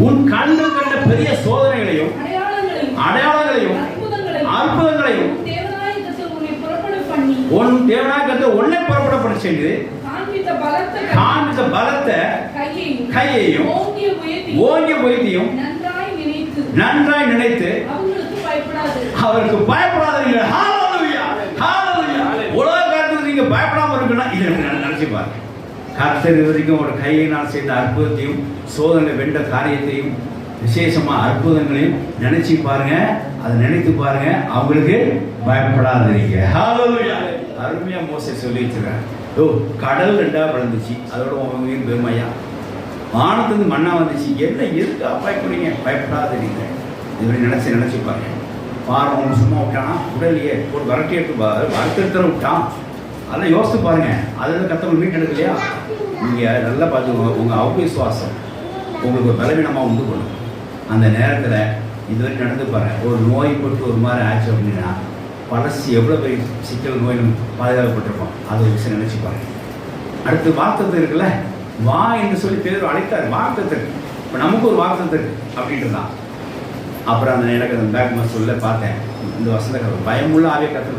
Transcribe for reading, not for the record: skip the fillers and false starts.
உன் கண்கள் கண்ட பெரிய சோதனைகளையும் அடையாளங்களையும் அற்புதங்களையும் உன் தேவனாய கர்த்தர் உன்னை புறப்பட பண்ண செய்து காண்பித்த பலத்த கையையும் ஓங்கிய புயத்தையும் நன்றாய் நினைத்து அவருக்கு பயப்படாதீங்க. உலக காலத்துக்கு நீங்க பயப்படாம இருக்குன்னா இதை நினைச்சு பாருங்க. கர்த்தர் வரைக்கும் ஒரு கையினால் செய்த அற்புதத்தையும் சோதனை வென்ற காரியத்தையும் விசேஷமா அற்புதங்களையும் நினைச்சு பாருங்க. அதை நினைத்து பாருங்க, அவங்களுக்கு பயப்படாதீங்க. அருமையா மோசே சொல்லி வச்சிருக்காங்க. கடல் ரெண்டா விழுந்துச்சு, அதோட உங்க பெருமையா வானத்துக்கு மண்ணா வந்துச்சு, என்ன எதுக்கு பயப்படுறீங்க? பயப்படாதீங்க. இப்படி நினைச்சு பாருங்க. பாரம் சும்மா விட்டானா உடலையே ஒரு வரட்டி எடுத்து வரத்திருத்தர விட்டான். அதெல்லாம் யோசித்து பாருங்க. அதில் கத்தவங்க மீட் எடுக்கலையா? நீங்கள் நல்லா பார்த்துக்கோங்க. உங்கள் அவிசுவாசம் உங்களுக்கு ஒரு பலவீனமாக உண்டு பண்ணும். அந்த நேரத்தில் இதுவரை நடந்து பாருங்கள். ஒரு நோய் போட்டு ஒரு மாதிரி ஆச்சு அப்படின்னா பழசு எவ்வளோ பெரிய சிக்கல் நோய் பாதுகாக்கப்பட்டிருக்கோம். அதை ஒரு விஷயம் நினச்சி பாருங்கள். அடுத்து வாக்குத்தத்தம் இருக்குல்ல, வா என்று சொல்லி பேர் அழைத்தார். வாக்குத்தத்தம் இப்போ நமக்கு ஒரு வாக்குத்தத்தம் இருக்கு அப்படின்ட்டு தான். அப்புறம் அந்த எனக்கு அந்த பேக் சொல்ல பார்த்தேன். இந்த வசந்த பயமுள்ள ஆவிய கற்று